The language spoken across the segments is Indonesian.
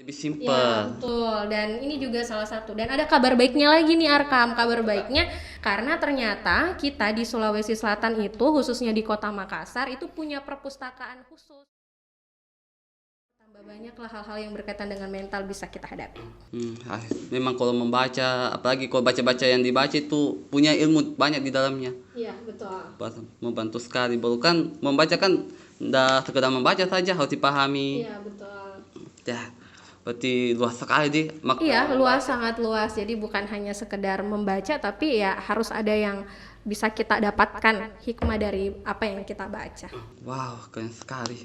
lebih simpel. Ya, betul. Dan ini juga salah satu. Dan ada kabar baiknya lagi nih Arkam. Kabar baiknya karena ternyata kita di Sulawesi Selatan itu, khususnya di Kota Makassar, itu punya perpustakaan khusus. Tambah banyak lah hal-hal yang berkaitan dengan mental bisa kita hadapi. Memang kalau membaca, apalagi kalau baca-baca yang dibaca itu punya ilmu banyak di dalamnya. Iya, betul. Membantu sekali. Baru kan membaca kan tidak sekedar membaca saja, harus dipahami. Iya, betul. Ya, berarti luas sekali deh. Iya, luas, sangat luas. Jadi bukan hanya sekedar membaca, tapi ya harus ada yang bisa kita dapatkan hikmah dari apa yang kita baca. Wow, keren sekali.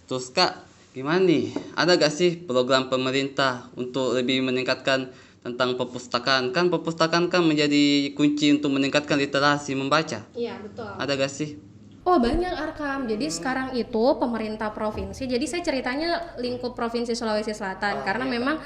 Terus Kak, gimana nih? Ada gak sih program pemerintah untuk lebih meningkatkan tentang perpustakaan? Kan perpustakaan kan menjadi kunci untuk meningkatkan literasi membaca. Iya, betul. Ada gak sih? Oh, banyak Arkam. Jadi sekarang itu pemerintah provinsi. Jadi saya ceritanya lingkup Provinsi Sulawesi Selatan karena memang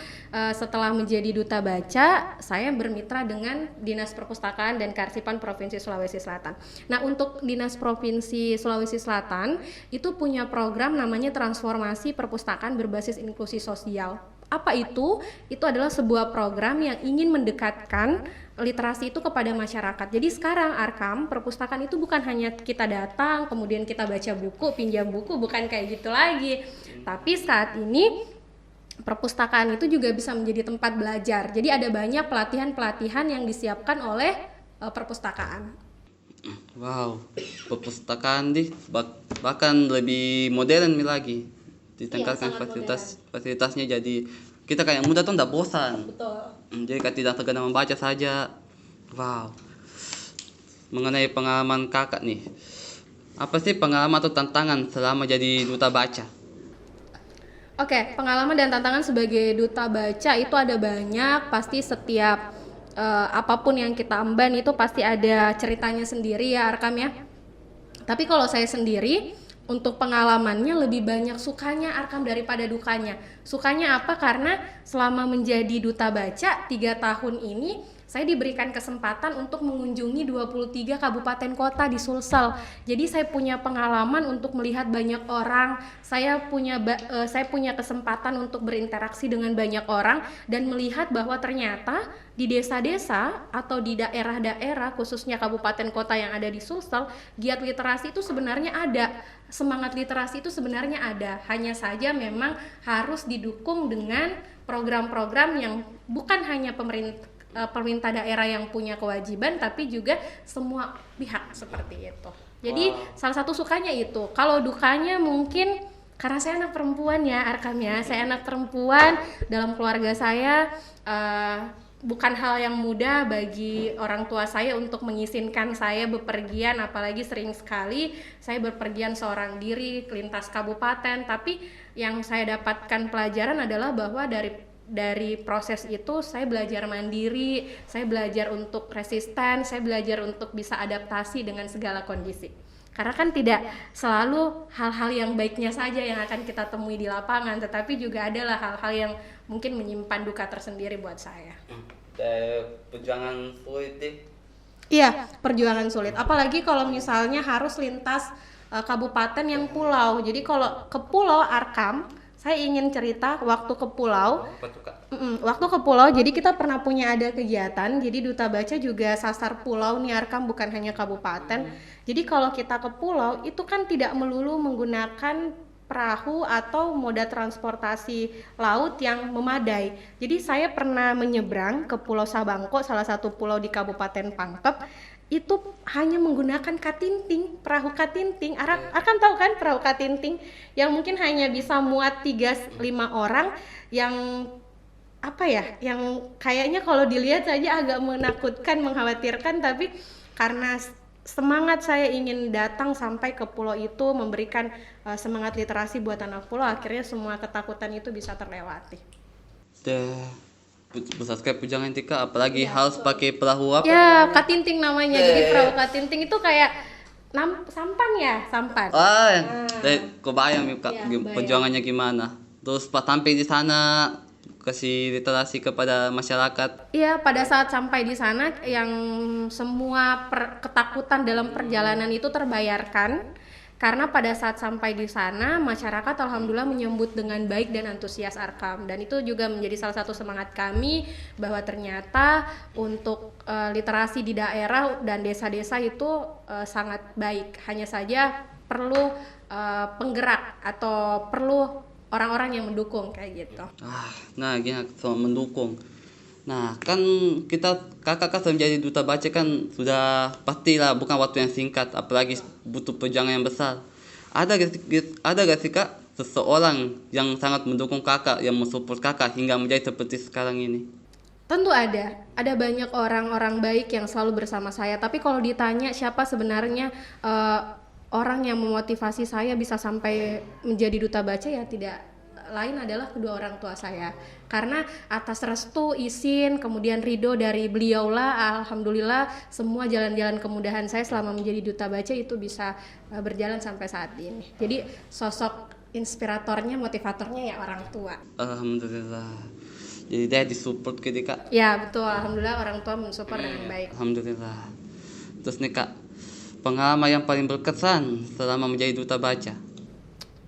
setelah menjadi duta baca, saya bermitra dengan Dinas Perpustakaan dan Kearsipan Provinsi Sulawesi Selatan. Nah, untuk Dinas Provinsi Sulawesi Selatan itu punya program namanya Transformasi Perpustakaan Berbasis Inklusi Sosial. Apa itu? Itu adalah sebuah program yang ingin mendekatkan literasi itu kepada masyarakat. Jadi sekarang Arkam, perpustakaan itu bukan hanya kita datang, kemudian kita baca buku, pinjam buku, bukan kayak gitu lagi. Tapi saat ini perpustakaan itu juga bisa menjadi tempat belajar. Jadi ada banyak pelatihan-pelatihan yang disiapkan oleh perpustakaan. Wow, perpustakaan bahkan lebih modern lagi. Ditingkatkan fasilitasnya, jadi kita kayak muda tuh tidak bosan. Betul. Jadi kita tidak sekedar membaca saja. Wow. Mengenai pengalaman kakak nih, apa sih pengalaman atau tantangan selama jadi duta baca? Oke, pengalaman dan tantangan sebagai duta baca itu ada banyak. Pasti setiap apapun yang kita emban itu pasti ada ceritanya sendiri ya Arkam ya. Tapi kalau saya sendiri, untuk pengalamannya lebih banyak sukanya Arkam daripada dukanya. Sukanya apa? Karena selama menjadi duta baca 3 tahun ini saya diberikan kesempatan untuk mengunjungi 23 kabupaten kota di Sulsel. Jadi saya punya pengalaman untuk melihat banyak orang, saya punya kesempatan untuk berinteraksi dengan banyak orang dan melihat bahwa ternyata di desa-desa atau di daerah-daerah khususnya kabupaten kota yang ada di Sulsel, giat literasi itu sebenarnya ada. Semangat literasi itu sebenarnya ada. Hanya saja memang harus didukung dengan program-program yang bukan hanya pemerintah daerah yang punya kewajiban, tapi juga semua pihak seperti itu. Jadi salah satu sukanya itu. Kalau dukanya mungkin karena saya anak perempuan ya Arkam ya, saya anak perempuan dalam keluarga saya. Bukan hal yang mudah bagi orang tua saya untuk mengizinkan saya bepergian, apalagi sering sekali saya bepergian seorang diri lintas kabupaten. Tapi yang saya dapatkan pelajaran adalah bahwa dari proses itu saya belajar mandiri, saya belajar untuk resisten, saya belajar untuk bisa adaptasi dengan segala kondisi. Karena kan tidak selalu hal-hal yang baiknya saja yang akan kita temui di lapangan, tetapi juga adalah hal-hal yang mungkin menyimpan duka tersendiri buat saya. Perjuangan sulit deh. Iya, perjuangan sulit. Apalagi kalau misalnya harus lintas kabupaten yang pulau. Jadi kalau ke Pulau Arkam, saya ingin cerita waktu ke pulau. Waktu ke pulau, jadi kita pernah punya ada kegiatan. Jadi duta baca juga sasar pulau nih Arkam, bukan hanya kabupaten. Jadi kalau kita ke pulau itu kan tidak melulu menggunakan perahu atau moda transportasi laut yang memadai. Jadi saya pernah menyeberang ke Pulau Sabangko, salah satu pulau di Kabupaten Pangkep. Itu hanya menggunakan katinting, perahu katinting. Akan tahu kan perahu katinting yang mungkin hanya bisa muat 3-5 orang, yang apa ya, yang kayaknya kalau dilihat saja agak menakutkan, mengkhawatirkan, tapi karena semangat saya ingin datang sampai ke pulau itu, memberikan semangat literasi buat anak pulau, akhirnya semua ketakutan itu bisa terlewati. Besar sekali pujangan Tika, apalagi harus pakai perahu apa? Ya, katinting namanya. Jadi perahu katinting itu kayak sampan ya, sampan. Kebayang perjuangannya gimana. Terus pas sampai di sana kasih literasi kepada masyarakat. Iya, pada saat sampai di sana yang semua ketakutan dalam perjalanan itu terbayarkan. Karena pada saat sampai di sana, masyarakat alhamdulillah menyambut dengan baik dan antusias Arkam, dan itu juga menjadi salah satu semangat kami bahwa ternyata untuk literasi di daerah dan desa-desa itu sangat baik. Hanya saja perlu penggerak atau perlu orang-orang yang mendukung kayak gitu. Nah gini soal mendukung. Nah kan kakak kan menjadi duta baca kan sudah pastilah bukan waktu yang singkat, apalagi butuh perjuangan yang besar. Ada gak sih kak seseorang yang sangat mendukung kakak, yang mensupport kakak hingga menjadi seperti sekarang ini? Tentu ada banyak orang-orang baik yang selalu bersama saya. Tapi kalau ditanya siapa sebenarnya orang yang memotivasi saya bisa sampai menjadi duta baca, ya tidak lain adalah kedua orang tua saya. Karena atas restu, izin, kemudian ridho dari beliaulah, alhamdulillah semua jalan-jalan kemudahan saya selama menjadi duta baca itu bisa berjalan sampai saat ini. Jadi sosok inspiratornya, motivatornya ya orang tua. Alhamdulillah. Jadi dia disupport gitu kak? Ya betul, alhamdulillah orang tua mensupport dengan baik. Alhamdulillah. Terus nih kak, pengalaman yang paling berkesan selama menjadi duta baca?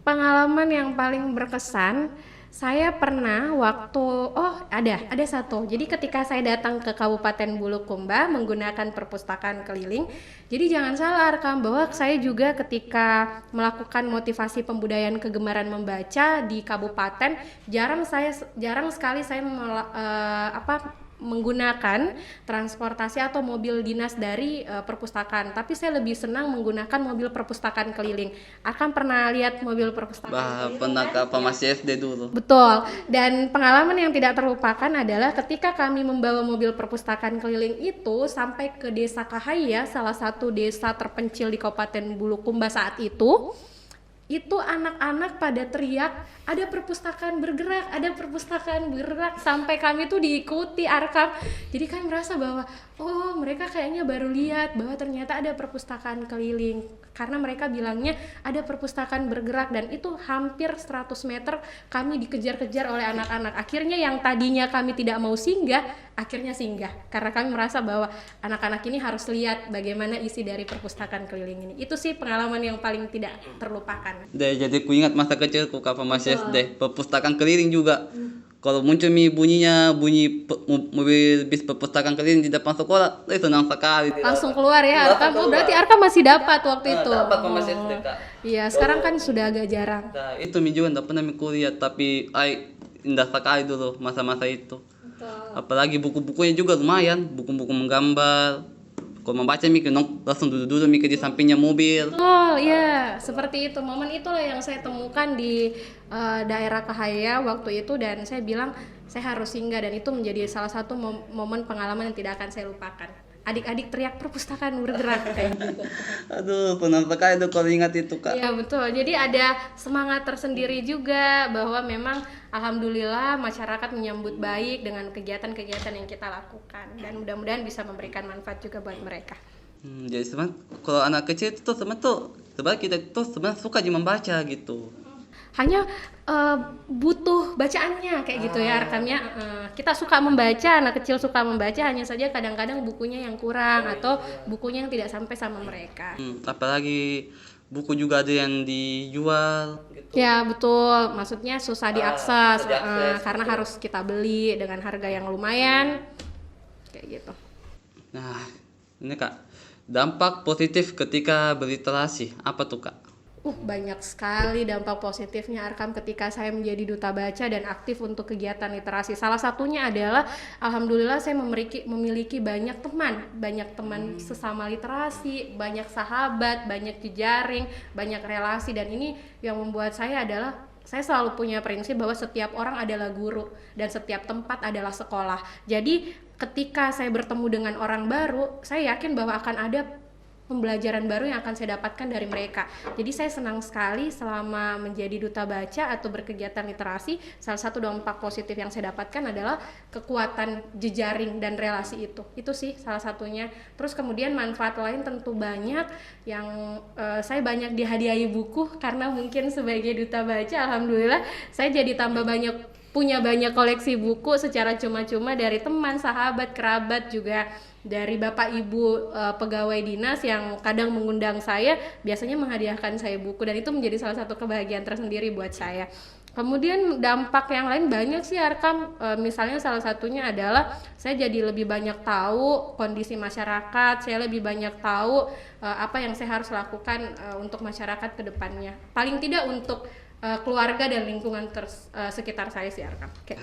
Pengalaman yang paling berkesan, saya pernah ada satu. Jadi ketika saya datang ke Kabupaten Bulukumba menggunakan perpustakaan keliling, jadi jangan salah Arkam bahwa saya juga ketika melakukan motivasi pembudayaan kegemaran membaca di kabupaten, jarang sekali saya menggunakan transportasi atau mobil dinas dari perpustakaan, tapi saya lebih senang menggunakan mobil perpustakaan keliling. Akan pernah lihat mobil perpustakaan? Pernah ke masih SD dulu. Betul. Dan pengalaman yang tidak terlupakan adalah ketika kami membawa mobil perpustakaan keliling itu sampai ke Desa Kahaya, salah satu desa terpencil di Kabupaten Bulukumba saat itu anak-anak pada teriak, ada perpustakaan bergerak, sampai kami tuh diikuti Arkam. Jadi kami merasa bahwa mereka kayaknya baru lihat bahwa ternyata ada perpustakaan keliling, karena mereka bilangnya ada perpustakaan bergerak, dan itu hampir 100 meter kami dikejar-kejar oleh anak-anak. Akhirnya yang tadinya kami tidak mau singgah, akhirnya singgah karena kami merasa bahwa anak-anak ini harus lihat bagaimana isi dari perpustakaan keliling ini. Itu sih pengalaman yang paling tidak terlupakan. Jadi ku ingat masa kecilku kapan masih SD, perpustakaan keliling juga. Kalau muncul bunyi mobil bis perpustakaan keliling di depan sekolah, senang sekali. Langsung keluar ya Arkam. Berarti Arkam masih dapat waktu itu. Dapat masih SD kak. Iya, sekarang kan sudah agak jarang. Nah, itu juga tidak pernah kuliah, tapi indah sekali dulu masa-masa itu. Betul. Apalagi buku-bukunya juga lumayan, buku-buku menggambar. Kalau membaca langsung duduk di sampingnya mobil. Oh iya, seperti itu. Momen itulah yang saya temukan di daerah Kahaya waktu itu, dan saya bilang saya harus singgah, dan itu menjadi salah satu momen pengalaman yang tidak akan saya lupakan. Adik-adik teriak perpustakaan bergerak kayak gitu. Aduh, pernah sekali tuh kalau ingat itu kak. Iya betul. Jadi ada semangat tersendiri juga bahwa memang alhamdulillah masyarakat menyambut baik dengan kegiatan-kegiatan yang kita lakukan, dan mudah-mudahan bisa memberikan manfaat juga buat mereka. Jadi sebenarnya kalau anak kecil itu sebenarnya kita tuh sebenarnya suka aja membaca gitu. Hanya butuh bacaannya kayak gitu ya Arkamnya. Kita suka membaca, anak kecil suka membaca, hanya saja kadang-kadang bukunya yang kurang atau bukunya yang tidak sampai sama mereka. Apalagi buku juga ada yang dijual gitu. Ya betul, maksudnya susah diakses, karena harus kita beli dengan harga yang lumayan kayak gitu. Nah ini kak, dampak positif ketika berliterasi apa tuh kak? Banyak sekali dampak positifnya Arkam ketika saya menjadi duta baca dan aktif untuk kegiatan literasi. Salah satunya adalah alhamdulillah saya memiliki banyak teman sesama literasi, banyak sahabat, banyak jejaring, banyak relasi, dan ini yang membuat saya adalah saya selalu punya prinsip bahwa setiap orang adalah guru dan setiap tempat adalah sekolah. Jadi ketika saya bertemu dengan orang baru, saya yakin bahwa akan ada pembelajaran baru yang akan saya dapatkan dari mereka. Jadi saya senang sekali selama menjadi duta baca atau berkegiatan literasi, salah satu dampak positif yang saya dapatkan adalah kekuatan jejaring dan relasi itu. Itu sih salah satunya. Terus kemudian manfaat lain tentu banyak, yang saya banyak dihadiahi buku karena mungkin sebagai duta baca, alhamdulillah saya jadi tambah banyak punya banyak koleksi buku secara cuma-cuma dari teman, sahabat, kerabat, juga dari bapak ibu pegawai dinas yang kadang mengundang saya, biasanya menghadiahkan saya buku, dan itu menjadi salah satu kebahagiaan tersendiri buat saya. Kemudian dampak yang lain banyak sih Arkam, misalnya salah satunya adalah saya jadi lebih banyak tahu kondisi masyarakat, saya lebih banyak tahu apa yang saya harus lakukan untuk masyarakat ke depannya. Paling tidak untuk keluarga dan lingkungan sekitar saya sih Arkam. Kayak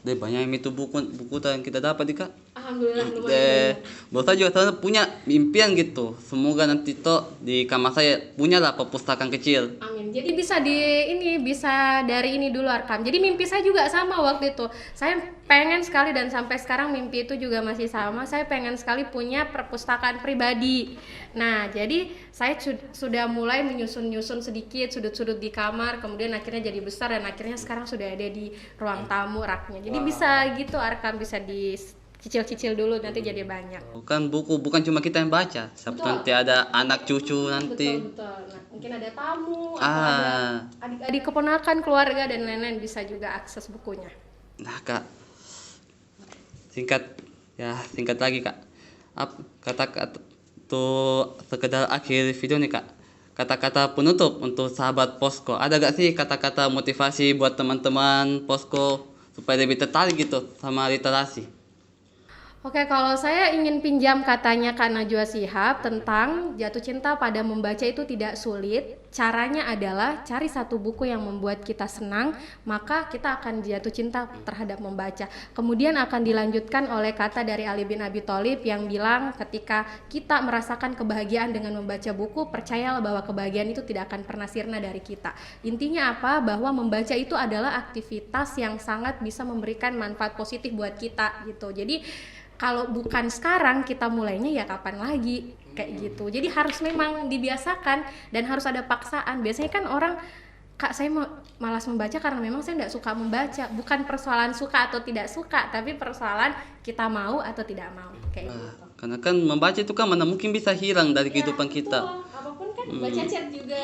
Deh banyak yang itu buku yang kita dapat di kak. Alhamdulillah Deh, lumayan. Bota juga saya punya impian gitu. Semoga nanti toh di kamar saya punya lah perpustakaan kecil. Amin. Jadi bisa dari ini dulu Arkam. Jadi mimpi saya juga sama waktu itu. Saya pengen sekali, dan sampai sekarang mimpi itu juga masih sama. Saya pengen sekali punya perpustakaan pribadi. Nah, jadi saya sudah mulai menyusun sedikit sudut-sudut di kamar, kemudian akhirnya jadi besar, dan akhirnya sekarang sudah ada di ruang tamu raknya. Jadi bisa gitu Arkam, bisa dicicil-cicil dulu, nanti jadi banyak. Kan buku bukan cuma kita yang baca, Betul. nanti ada anak cucu nanti. Betul. Nah, mungkin ada tamu atau ada adik-adik keponakan, keluarga, dan lain-lain, bisa juga akses bukunya. Nah kak, singkat lagi kak. Kata-kata tuh sekedar akhir video nih kak. Kata-kata penutup untuk sahabat Posko. Ada gak sih kata-kata motivasi buat teman-teman Posko supaya lebih tertarik gitu sama literasi? Oke, kalau saya ingin pinjam katanya Kak Najwa Shihab tentang jatuh cinta pada membaca itu tidak sulit. Caranya adalah cari satu buku yang membuat kita senang, maka kita akan jatuh cinta terhadap membaca. Kemudian akan dilanjutkan oleh kata dari Ali bin Abi Thalib yang bilang, ketika kita merasakan kebahagiaan dengan membaca buku, percayalah bahwa kebahagiaan itu tidak akan pernah sirna dari kita. Intinya apa? Bahwa membaca itu adalah aktivitas yang sangat bisa memberikan manfaat positif buat kita gitu. Jadi kalau bukan sekarang kita mulainya, ya kapan lagi, kayak gitu. Jadi harus memang dibiasakan dan harus ada paksaan. Biasanya kan orang, kak saya malas membaca karena memang saya tidak suka membaca. Bukan persoalan suka atau tidak suka, tapi persoalan kita mau atau tidak mau, kayak gitu. Karena kan membaca itu kan mana mungkin bisa hilang dari kehidupan kita. Apapun kan, baca chat juga.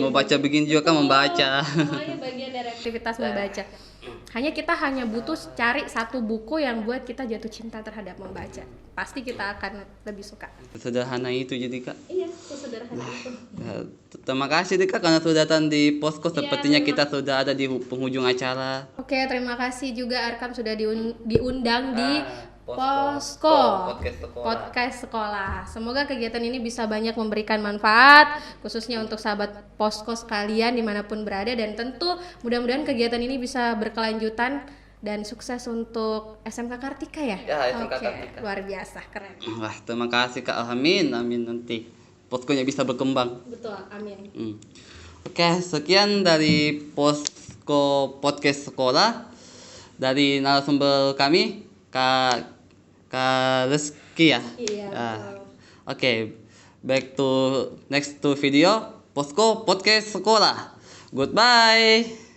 Mau baca begini juga kan membaca. Semuanya bagian dari aktivitas membaca. Kita hanya butuh cari satu buku yang buat kita jatuh cinta terhadap membaca. Pasti kita akan lebih suka. Sederhana itu jadi kak. Iya, sesederhana itu. Ya, terima kasih deh kak karena sudah datang di Posko. Sepertinya kita sudah ada di penghujung acara. Oke, terima kasih juga Arkam sudah diundang di Posko Podcast Sekolah. Semoga kegiatan ini bisa banyak memberikan manfaat, khususnya untuk sahabat Posko sekalian dimanapun berada, dan tentu mudah-mudahan kegiatan ini bisa berkelanjutan dan sukses untuk SMK Kartika ya. SMK Kartika. Luar biasa, keren. Wah, terima kasih kak. Amin nanti Poskonya bisa berkembang. Betul, amin. Oke, sekian dari Posko Podcast Sekolah dari narasumber kami Kak Rizky ya. Iya. Oke, back to next to video Posko Podcast Sekolah. Goodbye.